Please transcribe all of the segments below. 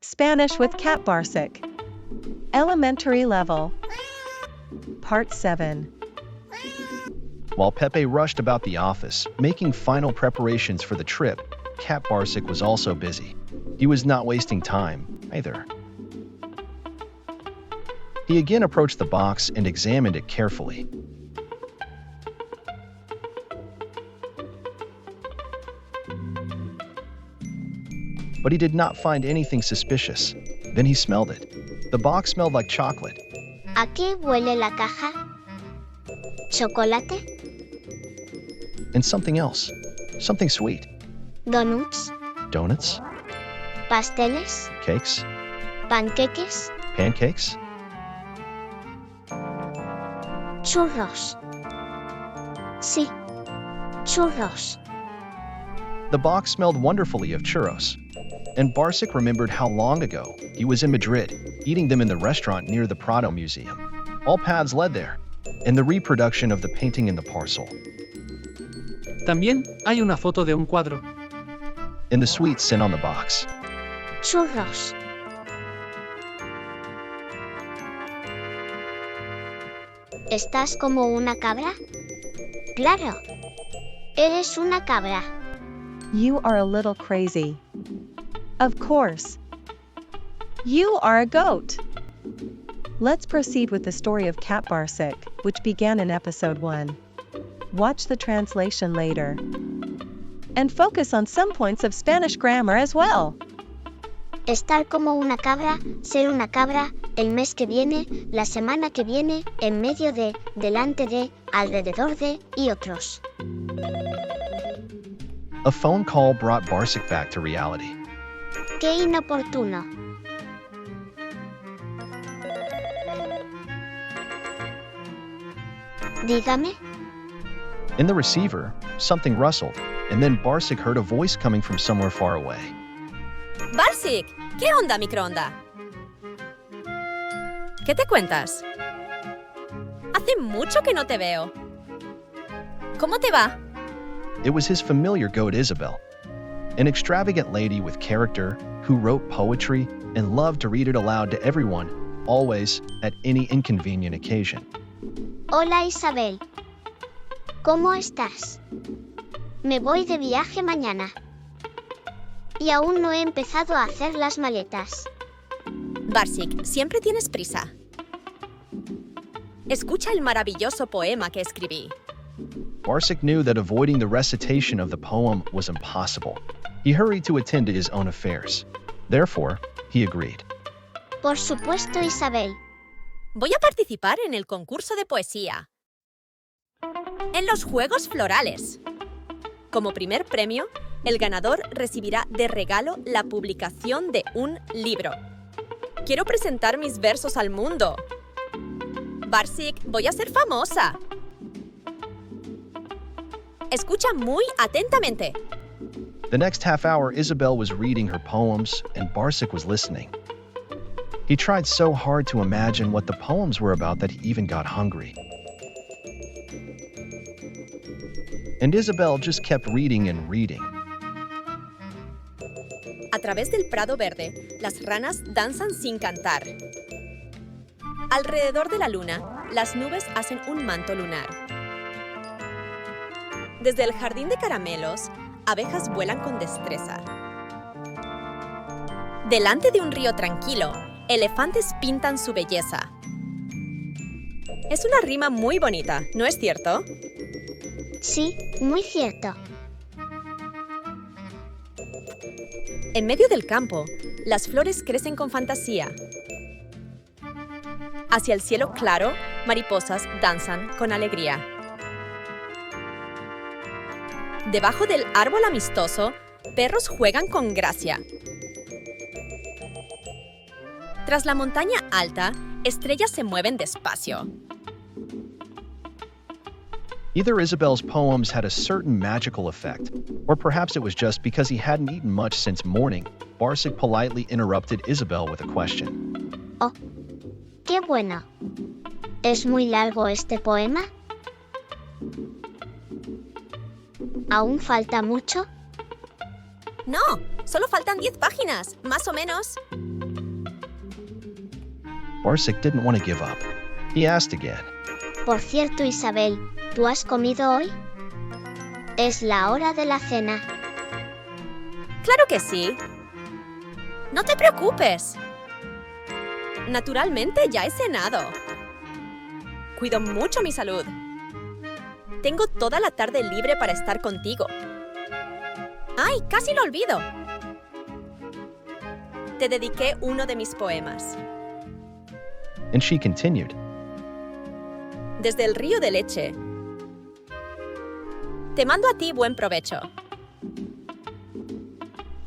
Spanish with Cat Barsik. Elementary level. Part 7. While Pepe rushed about the office, making final preparations for the trip, Cat Barsik was also busy. He was not wasting time, either. He again approached the box and examined it carefully. But he did not find anything suspicious. Then he smelled it. The box smelled like chocolate. ¿A qué huele la caja? ¿Chocolate? And something else. Something sweet. ¿Donuts? Donuts? ¿Pasteles? Cakes? ¿Panqueques? Pancakes? ¿Churros? Sí, churros. The box smelled wonderfully of churros. And Barsik remembered how long ago he was in Madrid, eating them in the restaurant near the Prado Museum. All paths led there, and the reproduction of the painting in the parcel. También hay una foto de un cuadro. And the sweets sent on the box. Churros. ¿Estás como una cabra? Claro. Eres una cabra. You are a little crazy. Of course. You are a goat. Let's proceed with the story of Cat Barsik, which began in episode 1. Watch the translation later. And focus on some points of Spanish grammar as well. Estar como una cabra, ser una cabra, el mes que viene, la semana que viene, en medio de, delante de, alrededor de, y otros. A phone call brought Barsik back to reality. ¡Qué inoportuno! Dígame. In the receiver, something rustled, and then Barsik heard a voice coming from somewhere far away. Barsik, ¿qué onda, microonda? ¿Qué te cuentas? Hace mucho que no te veo. ¿Cómo te va? It was his familiar goat Isabel, an extravagant lady with character who wrote poetry and loved to read it aloud to everyone, always, at any inconvenient occasion. Hola Isabel. ¿Cómo estás? Me voy de viaje mañana. Y aún no he empezado a hacer las maletas. Barsik, siempre tienes prisa. Escucha el maravilloso poema que escribí. Barsik knew that avoiding the recitation of the poem was impossible. He hurried to attend to his own affairs. Therefore, he agreed. Por supuesto, Isabel. Voy a participar en el concurso de poesía. En los Juegos Florales. Como primer premio, el ganador recibirá de regalo la publicación de un libro. Quiero presentar mis versos al mundo. Barsik, voy a ser famosa. Escucha muy atentamente. The next half hour, Isabel was reading her poems, and Barsik was listening. He tried so hard to imagine what the poems were about that he even got hungry. And Isabel just kept reading and reading. A través del prado verde, las ranas danzan sin cantar. Alrededor de la luna, las nubes hacen un manto lunar. Desde el jardín de caramelos, abejas vuelan con destreza. Delante de un río tranquilo, elefantes pintan su belleza. Es una rima muy bonita, ¿no es cierto? Sí, muy cierto. En medio del campo, las flores crecen con fantasía. Hacia el cielo claro, mariposas danzan con alegría. Debajo del árbol amistoso, perros juegan con gracia. Tras la montaña alta, estrellas se mueven despacio. Either Isabel's poems had a certain magical effect, or perhaps it was just because he hadn't eaten much since morning. Barsik politely interrupted Isabel with a question. Oh, qué bueno. ¿Es muy largo este poema? ¿Aún falta mucho? No, solo faltan 10 páginas, más o menos. Barsik didn't want to give up. He asked again. Por cierto, Isabel, ¿tú has comido hoy? Es la hora de la cena. Claro que sí. No te preocupes. Naturalmente ya he cenado. Cuido mucho mi salud. Tengo toda la tarde libre para estar contigo. ¡Ay, casi lo olvido! Te dediqué uno de mis poemas. And she continued. Desde el río de leche. Te mando a ti buen provecho.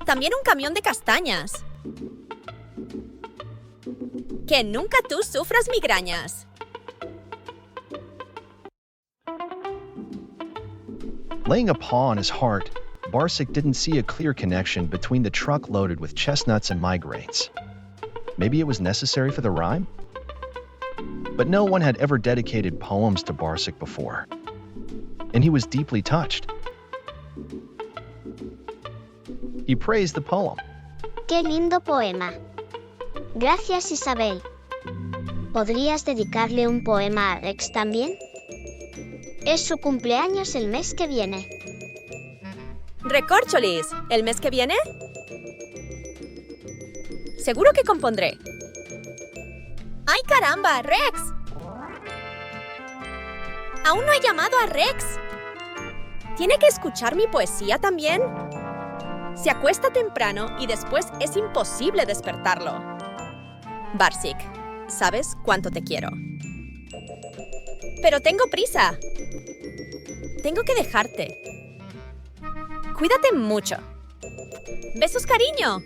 También un camión de castañas. Que nunca tú sufras migrañas. Laying a paw on his heart, Barsik didn't see a clear connection between the truck loaded with chestnuts and migraines. Maybe it was necessary for the rhyme? But no one had ever dedicated poems to Barsik before, and he was deeply touched. He praised the poem. ¡Qué lindo poema! Gracias, Isabel. ¿Podrías dedicarle un poema a Rex también? Es su cumpleaños el mes que viene. Recorcholis, ¿el mes que viene? Seguro que compondré. ¡Ay, caramba, Rex! Aún no he llamado a Rex. ¿Tiene que escuchar mi poesía también? Se acuesta temprano y después es imposible despertarlo. Barsik, ¿sabes cuánto te quiero? Pero tengo prisa. Tengo que dejarte. Cuídate mucho. Besos, cariño.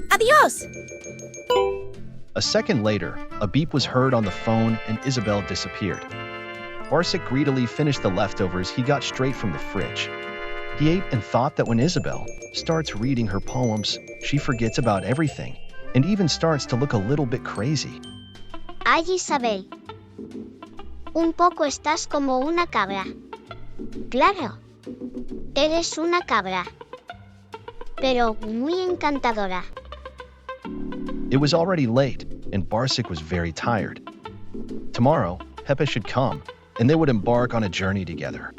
Adiós. A second later, a beep was heard on the phone and Isabel disappeared. Barsik greedily finished the leftovers he got straight from the fridge. He ate and thought that when Isabel starts reading her poems, she forgets about everything and even starts to look a little bit crazy. Ay, Isabel. Un poco estás como una cabra. Claro. Eres una cabra. Pero muy encantadora. It was already late, and Barsik was very tired. Tomorrow, Pepe should come, and they would embark on a journey together.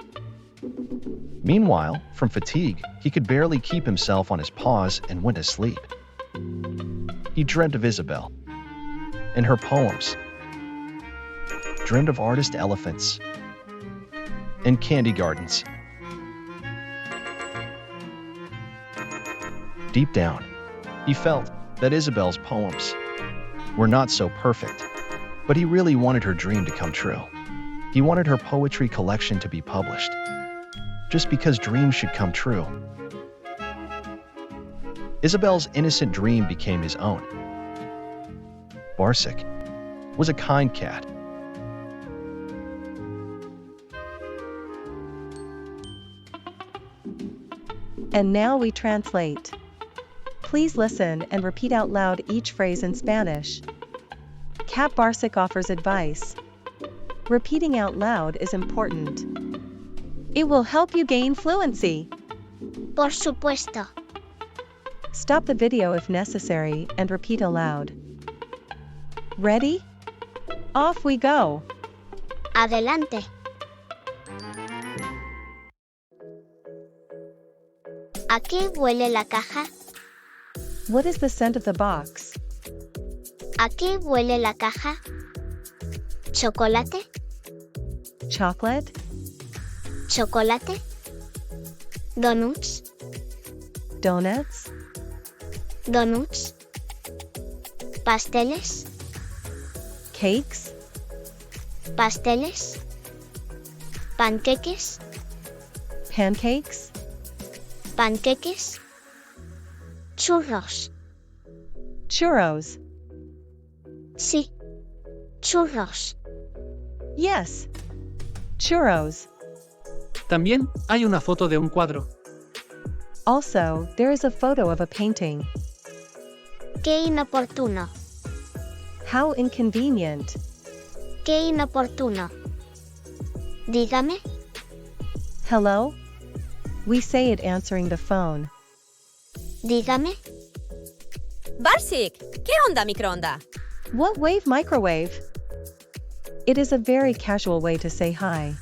Meanwhile, from fatigue, he could barely keep himself on his paws and went to sleep. He dreamt of Isabel and her poems, dreamed of artist elephants and candy gardens. Deep down, he felt that Isabel's poems were not so perfect, but he really wanted her dream to come true. He wanted her poetry collection to be published, just because dreams should come true. Isabel's innocent dream became his own. Barsik was a kind cat. And now we translate. Please listen and repeat out loud each phrase in Spanish. Cat Barsik offers advice. Repeating out loud is important. It will help you gain fluency. Por supuesto. Stop the video if necessary and repeat aloud. Ready? Off we go. Adelante. ¿A qué huele la caja? What is the scent of the box? ¿A qué huele la caja? ¿Chocolate? Chocolate? ¿Chocolate? ¿Donuts? Donuts? ¿Donuts? ¿Pasteles? Cakes? ¿Pasteles? ¿Panqueques? Pancakes? ¿Panqueques? ¿Churros? Churros? Sí. Churros. Yes. Churros. También hay una foto de un cuadro. Also, there is a photo of a painting. Qué inoportuno. How inconvenient. Qué inoportuno. Dígame. Hello? We say it answering the phone. Dígame. Barsik, ¿qué onda, microonda? What wave microwave? It is a very casual way to say hi.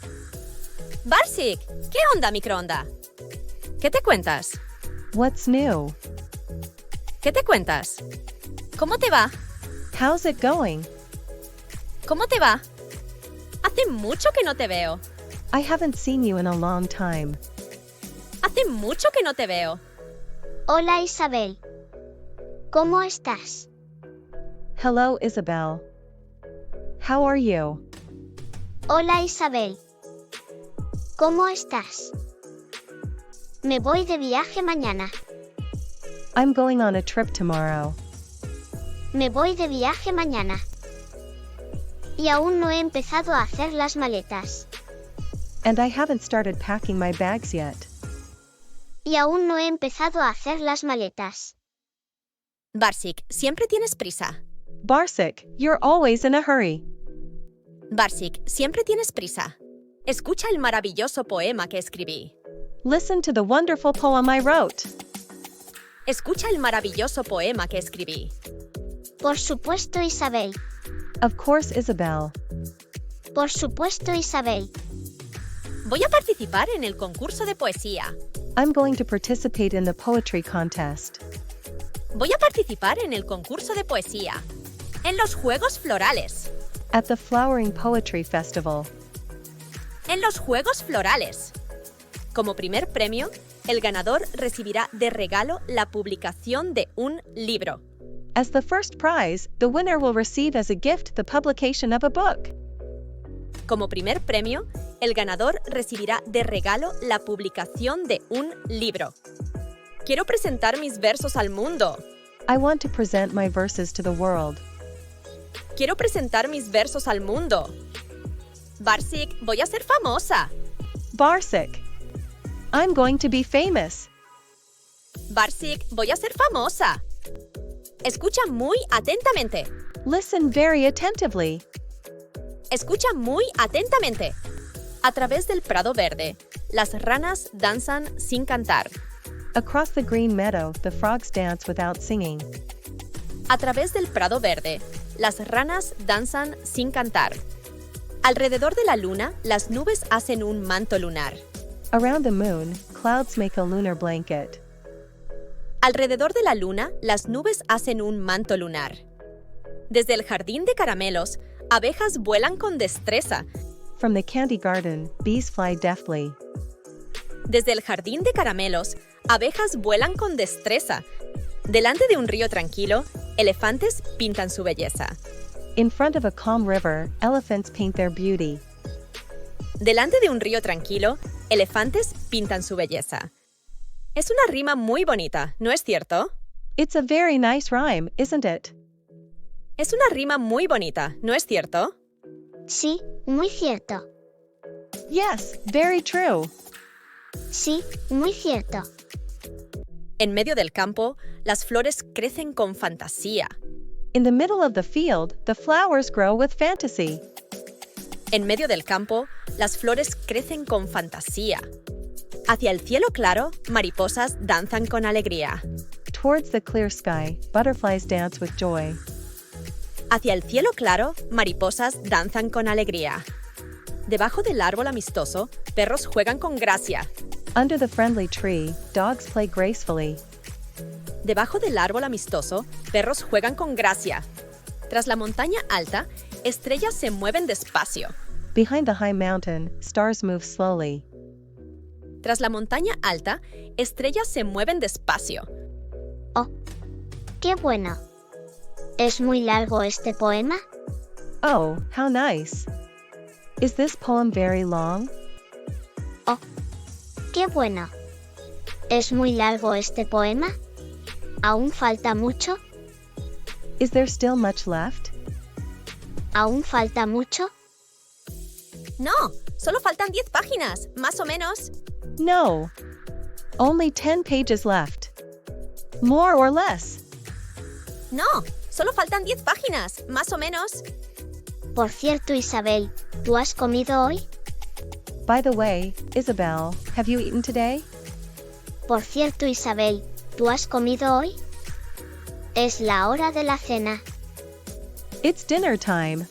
Barsik, ¿qué onda microonda? ¿Qué te cuentas? What's new? ¿Qué te cuentas? ¿Cómo te va? How's it going? ¿Cómo te va? Hace mucho que no te veo. I haven't seen you in a long time. Hace mucho que no te veo. Hola Isabel. ¿Cómo estás? Hello, Isabel. How are you? Hola Isabel. ¿Cómo estás? Me voy de viaje mañana. I'm going on a trip tomorrow. Me voy de viaje mañana. Y aún no he empezado a hacer las maletas. And I haven't started packing my bags yet. Y aún no he empezado a hacer las maletas. Barsik, siempre tienes prisa. Barsik, you're always in a hurry. Barsik, siempre tienes prisa. Escucha el maravilloso poema que escribí. Listen to the wonderful poem I wrote. Escucha el maravilloso poema que escribí. Por supuesto Isabel. Of course, Isabel. Por supuesto Isabel. Voy a participar en el concurso de poesía. I'm going to participate in the poetry contest. Voy a participar en el concurso de poesía. En los Juegos Florales. At the Flowering Poetry Festival. En los Juegos Florales. Como primer premio, el ganador recibirá de regalo la publicación de un libro. As the first prize, the winner will receive as a gift the publication of a book. Como primer premio, el ganador recibirá de regalo la publicación de un libro. Quiero presentar mis versos al mundo. I want to present my verses to the world. Quiero presentar mis versos al mundo. Barsik, voy a ser famosa. Barsik. I'm going to be famous. Barsik, voy a ser famosa. Escucha muy atentamente. Listen very attentively. Escucha muy atentamente. A través del prado verde, las ranas danzan sin cantar. Across the green meadow, the frogs dance without singing. A través del prado verde, las ranas danzan sin cantar. Alrededor de la luna, las nubes hacen un manto lunar. Around the moon, clouds make a lunar blanket. Alrededor de la luna, las nubes hacen un manto lunar. Desde el jardín de caramelos, abejas vuelan con destreza. From the candy garden, bees fly deftly. Desde el jardín de caramelos, abejas vuelan con destreza. Delante de un río tranquilo, elefantes pintan su belleza. In front of a calm river, elephants paint their beauty. Delante de un río tranquilo, elefantes pintan su belleza. Es una rima muy bonita, ¿no es cierto? It's a very nice rhyme, isn't it? Es una rima muy bonita, ¿no es cierto? Sí, muy cierto. Yes, very true. Sí, muy cierto. En medio del campo, las flores crecen con fantasía. In the middle of the field, the flowers grow with fantasy. En medio del campo, las flores crecen con fantasía. Hacia el cielo claro, mariposas danzan con alegría. Towards the clear sky, butterflies dance with joy. Hacia el cielo claro, mariposas danzan con alegría. Debajo del árbol amistoso, perros juegan con gracia. Under the friendly tree, dogs play gracefully. Debajo del árbol amistoso, perros juegan con gracia. Tras la montaña alta, estrellas se mueven despacio. Behind the high mountain, stars move slowly. Tras la montaña alta, estrellas se mueven despacio. Oh, qué bueno. ¿Es muy largo este poema? Oh, how nice. Is this poem very long? Oh, qué bueno. ¿Es muy largo este poema? ¿Aún falta mucho? Is there still much left? ¿Aún falta mucho? No, solo faltan 10 páginas, más o menos. No. Only 10 pages left. More or less. No, solo faltan 10 páginas, más o menos. Por cierto, Isabel, ¿tú has comido hoy? By the way, Isabel, have you eaten today? Por cierto, Isabel, ¿tú has comido hoy? Es la hora de la cena. It's dinner time.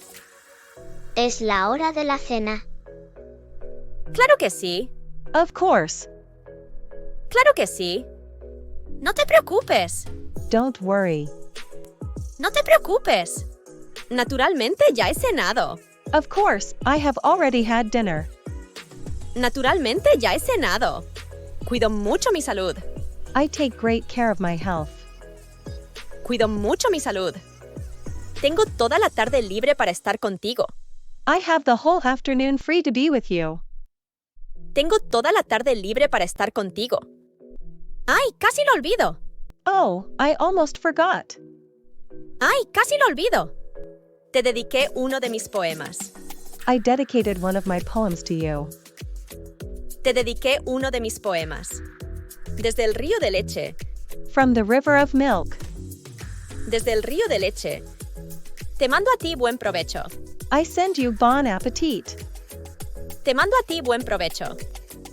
Es la hora de la cena. Claro que sí. Of course. Claro que sí. No te preocupes. Don't worry. No te preocupes. Naturalmente ya he cenado. Of course, I have already had dinner. Naturalmente ya he cenado. Cuido mucho mi salud. I take great care of my health. Cuido mucho mi salud. Tengo toda la tarde libre para estar contigo. I have the whole afternoon free to be with you. Tengo toda la tarde libre para estar contigo. ¡Ay, casi lo olvido! Oh, I almost forgot. ¡Ay, casi lo olvido! Te dediqué uno de mis poemas. I dedicated one of my poems to you. Te dediqué uno de mis poemas. Desde el río de leche. From the river of milk. Desde el río de leche. Te mando a ti buen provecho. I send you bon appetit. Te mando a ti buen provecho.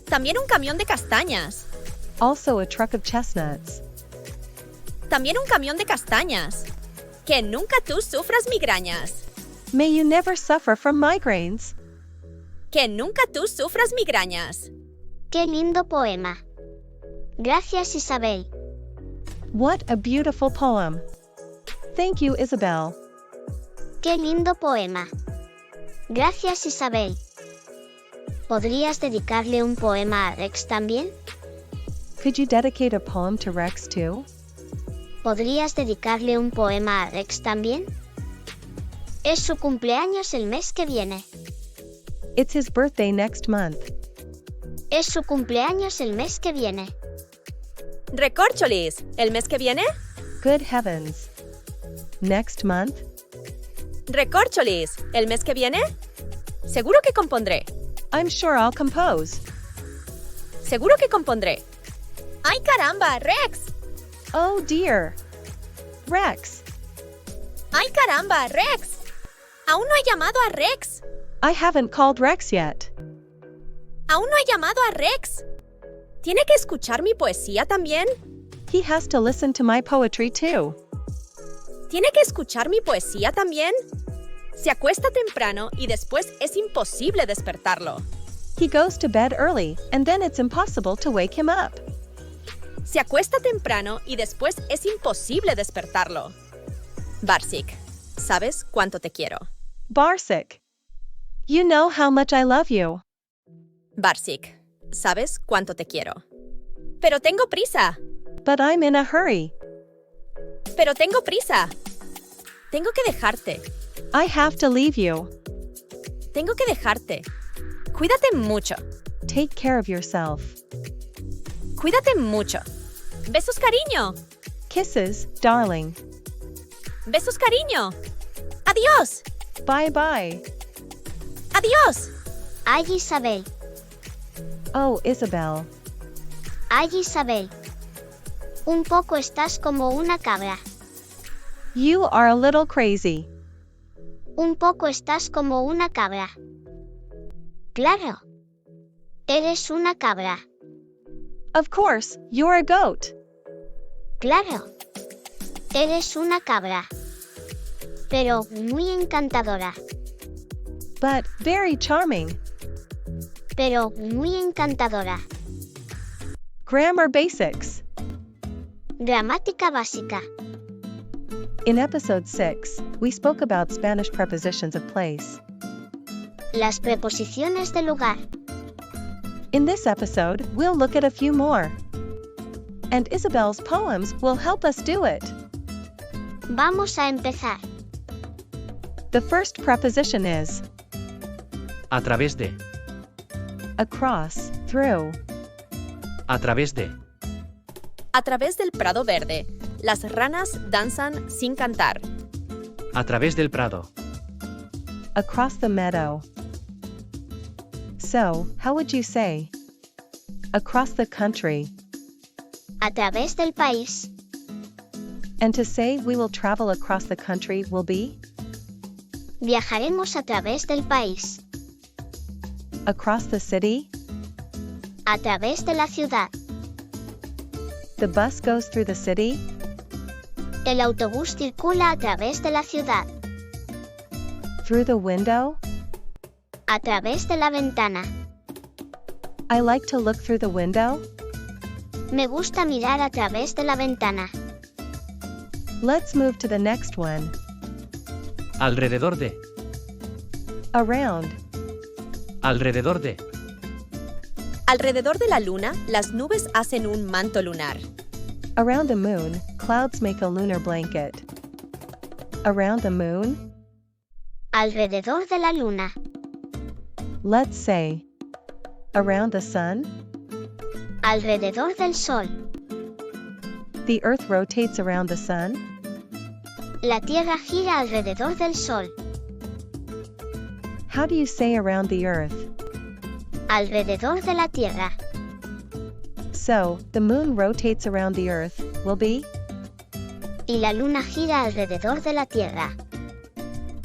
También un camión de castañas. Also a truck of chestnuts. También un camión de castañas. Que nunca tú sufras migrañas. May you never suffer from migraines. Que nunca tú sufras migrañas. ¡Qué lindo poema! Gracias, Isabel. What a beautiful poem. Thank you, Isabel. ¡Qué lindo poema! Gracias, Isabel. ¿Podrías dedicarle un poema a Rex también? Could you dedicate a poem to Rex too? ¿Podrías dedicarle un poema a Rex también? Es su cumpleaños el mes que viene. It's his birthday next month. Es su cumpleaños el mes que viene. Recorcholis, ¿el mes que viene? Good heavens. Next month? Recorcholis, ¿el mes que viene? Seguro que compondré. I'm sure I'll compose. Seguro que compondré. ¡Ay, caramba, Rex! Oh dear. Rex. ¡Ay, caramba, Rex! Aún no he llamado a Rex. I haven't called Rex yet. Aún no he llamado a Rex. ¿Tiene que escuchar mi poesía también? He has to listen to my poetry too. ¿Tiene que escuchar mi poesía también? Se acuesta temprano y después es imposible despertarlo. He goes to bed early, and then it's impossible to wake him up. Se acuesta temprano y después es imposible despertarlo. Barsik, ¿sabes cuánto te quiero? Barsik. You know how much I love you. Barsik, ¿sabes cuánto te quiero? Pero tengo prisa. But I'm in a hurry. Pero tengo prisa. Tengo que dejarte. I have to leave you. Tengo que dejarte. Cuídate mucho. Take care of yourself. Cuídate mucho. Besos, cariño. Kisses, darling. Besos, cariño. Adiós. Bye bye. Adiós. ¡Ay, Isabel! Oh, Isabel. ¡Ay, Isabel! Un poco estás como una cabra. You are a little crazy. Un poco estás como una cabra. Claro. Eres una cabra. Of course, you're a goat. Claro. Eres una cabra. Pero muy encantadora. But very charming. Pero muy encantadora. Grammar basics. Gramática básica. In episode 6, we spoke about Spanish prepositions of place. Las preposiciones de lugar. In this episode, we'll look at a few more. And Isabel's poems will help us do it. Vamos a empezar. The first preposition is A través de. across, through. A través de. A través del prado verde, las ranas danzan sin cantar. A través del prado. Across the meadow. So, how would you say? Across the country. A través del país. And to say we will travel across the country will be? Viajaremos a través del país. Across the city? A través de la ciudad. The bus goes through the city? El autobús circula a través de la ciudad. Through the window? A través de la ventana. I like to look through the window. Me gusta mirar a través de la ventana. Let's move to the next one. Alrededor de. Around. Alrededor de. Alrededor de la luna, las nubes hacen un manto lunar. Around the moon, clouds make a lunar blanket. Around the moon? Alrededor de la luna. Let's say. Around the sun? Alrededor del sol. The earth rotates around the sun? La tierra gira alrededor del sol. How do you say around the earth? Alrededor de la tierra. So, the moon rotates around the earth, will be? Y la luna gira alrededor de la tierra.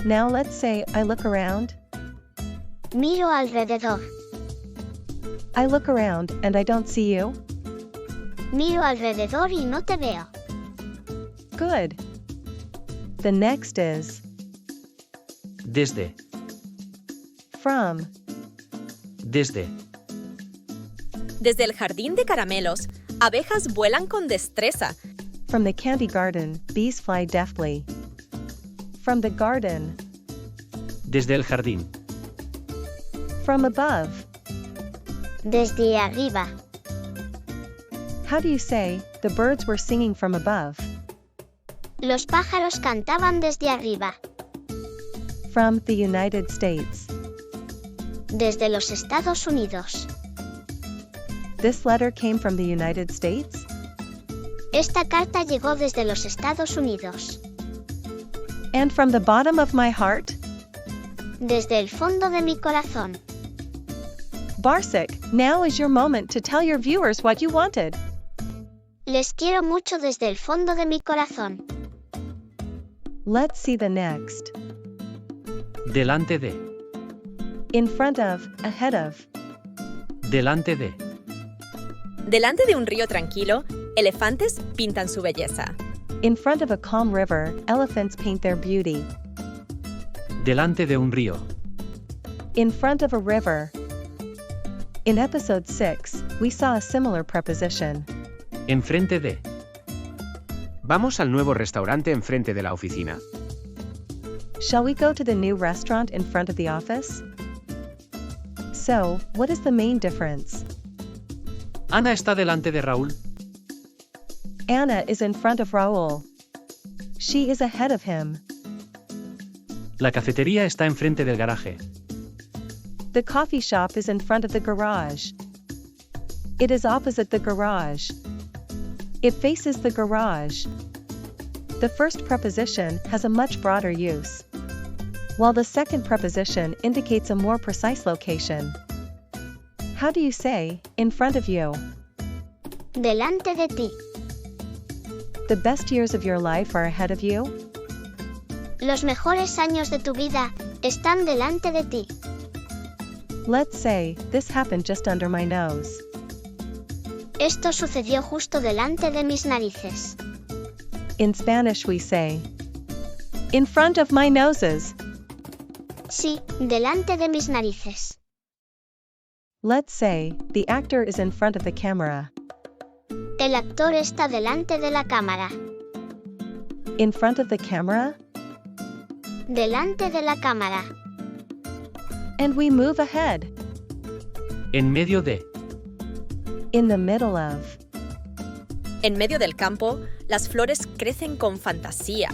Now let's say, I look around. Miro alrededor. I look around and I don't see you. Miro alrededor y no te veo. Good. The next is Desde. from. Desde. Desde el jardín de caramelos, abejas vuelan con destreza. From the candy garden, bees fly deftly. From the garden. Desde el jardín. From above. Desde arriba. How do you say, the birds were singing from above? Los pájaros cantaban desde arriba. From the United States. Desde los Estados Unidos. This letter came from the United States? Esta carta llegó desde los Estados Unidos. And from the bottom of my heart? Desde el fondo de mi corazón. Barsik, now is your moment to tell your viewers what you wanted. Les quiero mucho desde el fondo de mi corazón. Let's see the next. Delante de. In front of, ahead of. Delante de. Delante de un río tranquilo, elefantes pintan su belleza. In front of a calm river, elephants paint their beauty. Delante de un río. In front of a river. In episode 6, we saw a similar preposition. Enfrente de. Vamos al nuevo restaurante enfrente de la oficina. Shall we go to the new restaurant in front of the office? So, what is the main difference? Ana está delante de Raúl. Anna is in front of Raúl. She is ahead of him. La cafetería está enfrente del garaje. The coffee shop is in front of the garage. It is opposite the garage. It faces the garage. The first preposition has a much broader use, while the second preposition indicates a more precise location. How do you say, in front of you? Delante de ti. The best years of your life are ahead of you? Los mejores años de tu vida están delante de ti. Let's say, this happened just under my nose. Esto sucedió justo delante de mis narices. In Spanish we say, in front of my noses. Sí, delante de mis narices. Let's say, the actor is in front of the camera. El actor está delante de la cámara. In front of the camera? Delante de la cámara. And we move ahead. En medio de. In the middle of. En medio del campo, las flores crecen con fantasía.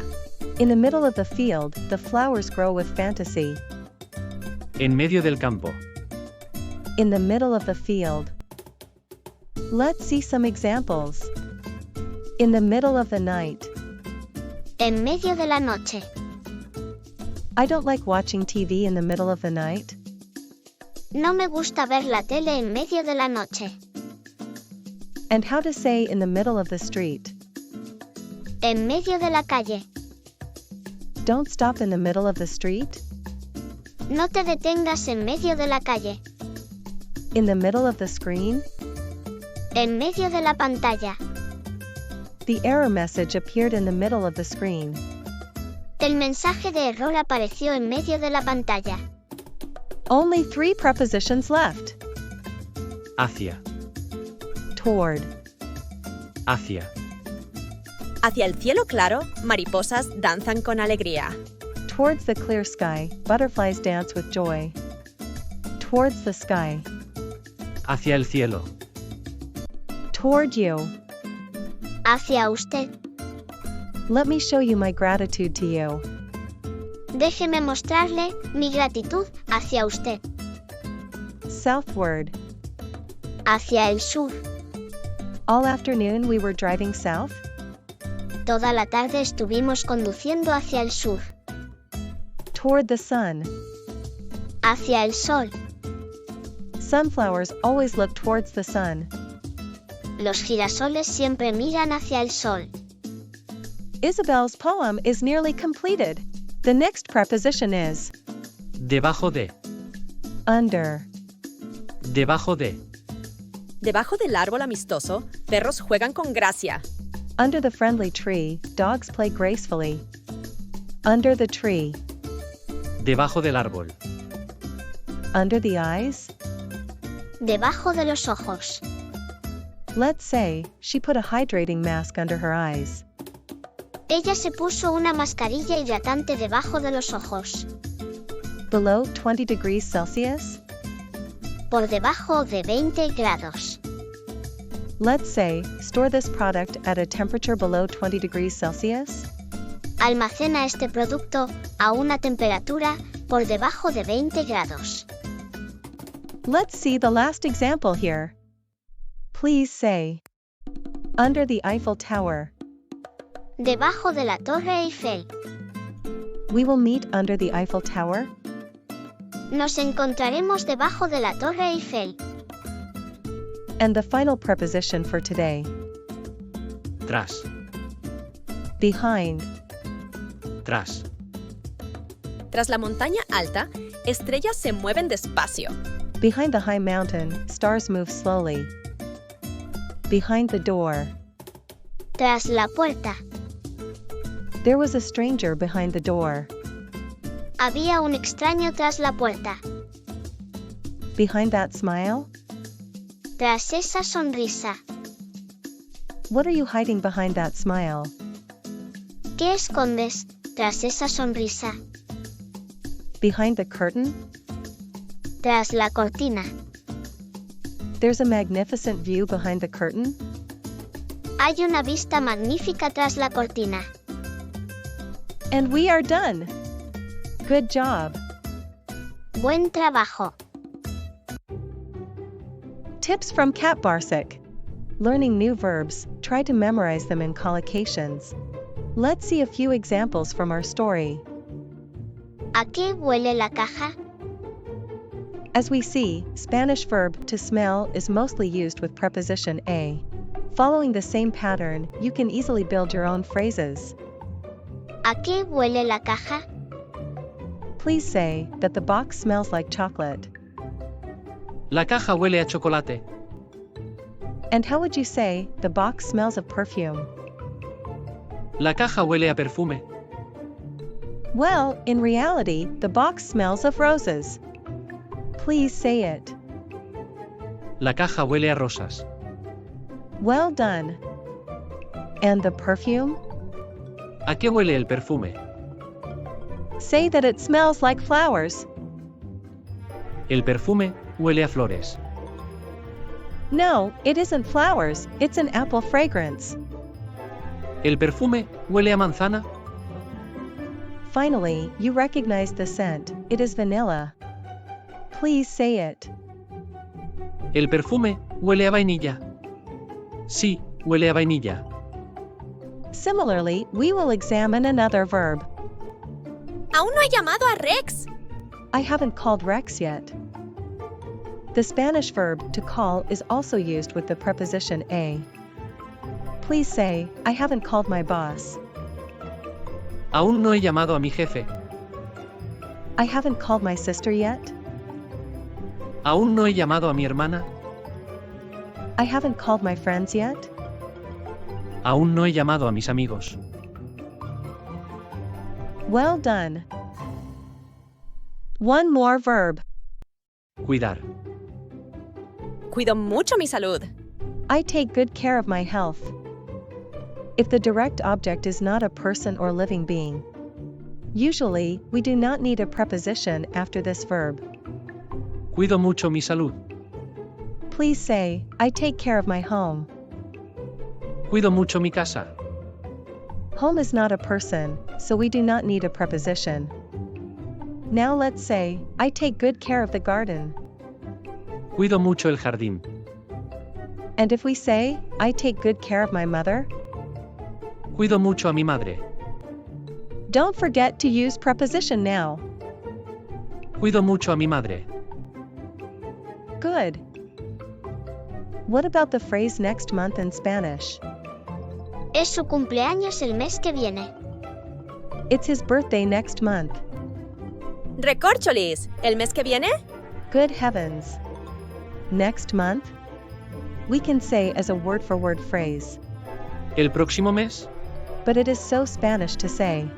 In the middle of the field, the flowers grow with fantasy. En medio del campo. In the middle of the field. Let's see some examples. In the middle of the night. En medio de la noche. I don't like watching TV in the middle of the night. No me gusta ver la tele en medio de la noche. And how to say in the middle of the street. En medio de la calle. Don't stop in the middle of the street. No te detengas en medio de la calle. In the middle of the screen. En medio de la pantalla. The error message appeared in the middle of the screen. El mensaje de error apareció en medio de la pantalla. Only 3 prepositions left. Hacia. Toward. Hacia. Hacia el cielo claro, mariposas danzan con alegría. Towards the clear sky, butterflies dance with joy. Towards the sky. Hacia el cielo. Toward you. Hacia usted. Let me show you my gratitude to you. Déjeme mostrarle mi gratitud hacia usted. Southward. Hacia el sur. All afternoon we were driving south. Toda la tarde estuvimos conduciendo hacia el sur. Toward the sun. Hacia el sol. Sunflowers always look towards the sun. Los girasoles siempre miran hacia el sol. Isabel's poem is nearly completed. The next preposition is Debajo de. under. Debajo de. Debajo del árbol amistoso, perros juegan con gracia. Under the friendly tree, dogs play gracefully. Under the tree. Debajo del árbol. Under the eyes. Debajo de los ojos. Let's say, she put a hydrating mask under her eyes. Ella se puso una mascarilla hidratante debajo de los ojos. Below 20 degrees Celsius. Por debajo de 20 grados. Let's say, store this product at a temperature below 20 degrees Celsius. Almacena este producto a una temperatura por debajo de 20 grados. Let's see the last example here. Please say, under the Eiffel Tower. Debajo de la Torre Eiffel. We will meet under the Eiffel Tower. Nos encontraremos debajo de la Torre Eiffel. And the final preposition for today. Tras. Behind. Tras. Tras la montaña alta, estrellas se mueven despacio. Behind the high mountain, stars move slowly. Behind the door. Tras la puerta. There was a stranger behind the door. Había un extraño tras la puerta. Behind that smile? Tras esa sonrisa. What are you hiding behind that smile? ¿Qué escondes tras esa sonrisa? Behind the curtain? Tras la cortina. There's a magnificent view behind the curtain. Hay una vista magnífica tras la cortina. And we are done. Good job. Buen trabajo. Tips from Cat Barsik. Learning new verbs, try to memorize them in collocations. Let's see a few examples from our story. ¿A qué huele la caja? As we see, Spanish verb to smell is mostly used with preposition a. Following the same pattern, you can easily build your own phrases. ¿A qué huele la caja? Please say that the box smells like chocolate. La caja huele a chocolate. And how would you say the box smells of perfume? La caja huele a perfume. Well, in reality, the box smells of roses. Please say it. La caja huele a rosas. Well done. And the perfume? ¿A qué huele el perfume? Say that it smells like flowers. El perfume huele a flores. No, it isn't flowers, it's an apple fragrance. El perfume huele a manzana. Finally, you recognize the scent, it is vanilla. Please say it. El perfume huele a vainilla. Sí, huele a vainilla. Similarly, we will examine another verb. ¡Aún no he llamado a Rex! I haven't called Rex yet. The Spanish verb to call is also used with the preposition a. Please say, I haven't called my boss. Aún no he llamado a mi jefe. I haven't called my sister yet. Aún no he llamado a mi hermana. I haven't called my friends yet. Aún no he llamado a mis amigos. Well done. One more verb. Cuidar. Cuido mucho mi salud. I take good care of my health. If the direct object is not a person or living being, usually we do not need a preposition after this verb. Cuido mucho mi salud. Please say, I take care of my home. Cuido mucho mi casa. Home is not a person, so we do not need a preposition. Now let's say, I take good care of the garden. Cuido mucho el jardín. And if we say, I take good care of my mother? Cuido mucho a mi madre. Don't forget to use preposition now. Cuido mucho a mi madre. Good. What about the phrase next month in Spanish? Es su cumpleaños el mes que viene. It's his birthday next month. Recorcholis, ¿el mes que viene? Good heavens. Next month? We can say as a word-for-word phrase, ¿El próximo mes? but it is so Spanish to say.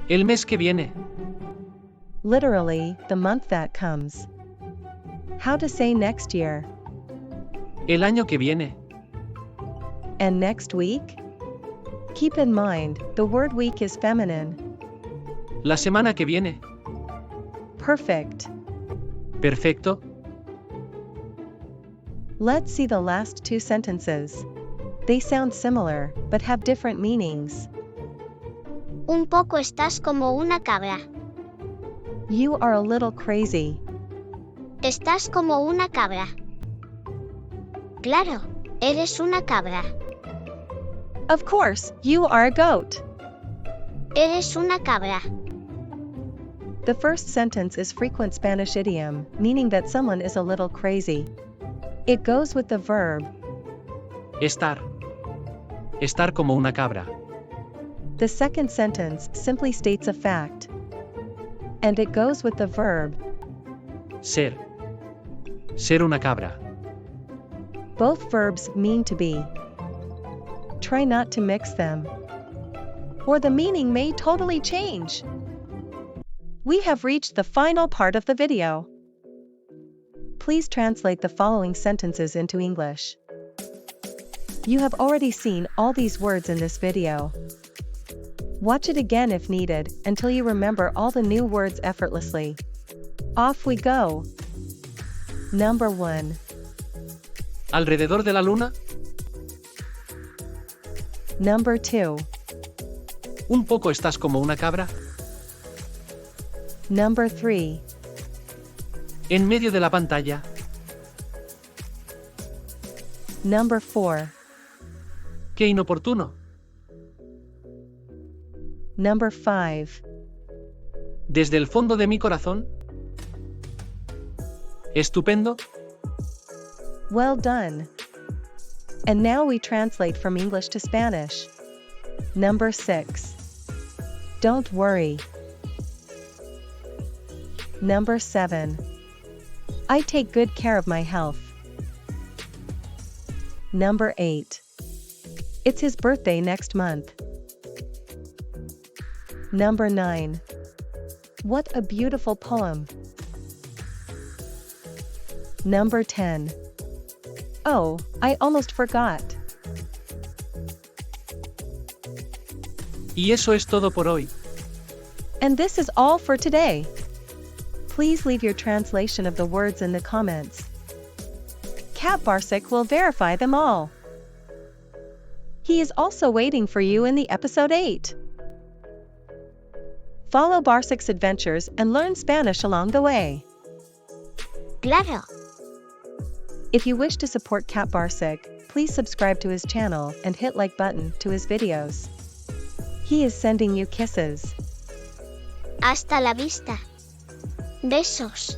El mes que viene. Literally, the month that comes. How to say next year? El año que viene. And next week? Keep in mind, the word week is feminine. La semana que viene. Perfect. Perfecto. Let's see the last two sentences. They sound similar, but have different meanings. Un poco estás como una cabra. You are a little crazy. Estás como una cabra. Claro, eres una cabra. Of course, you are a goat. Eres una cabra. The first sentence is frequent Spanish idiom, meaning that someone is a little crazy. It goes with the verb. Estar. Estar como una cabra. The second sentence simply states a fact. And it goes with the verb. Ser. Ser una cabra. Both verbs mean to be. Try not to mix them, or the meaning may totally change. We have reached the final part of the video. Please translate the following sentences into English. You have already seen all these words in this video. Watch it again if needed, until you remember all the new words effortlessly. Off we go. Number 1. ¿Alrededor de la luna? Number 2. ¿Un poco estás como una cabra? Number 3. En medio de la pantalla. Number 4. ¡Qué inoportuno! Number 5. Desde el fondo de mi corazón. Estupendo. Well done. And now we translate from English to Spanish. Number 6. Don't worry. Number 7. I take good care of my health. Number 8. It's his birthday next month. Number 9. What a beautiful poem. Number 10. Oh, I almost forgot. Y eso es todo por hoy. And this is all for today. Please leave your translation of the words in the comments. Cat Barsik will verify them all. He is also waiting for you in the episode 8. Follow Barsik's adventures and learn Spanish along the way. Claro. If you wish to support Cat Barsik, please subscribe to his channel and hit like button to his videos. He is sending you kisses. Hasta la vista. Besos.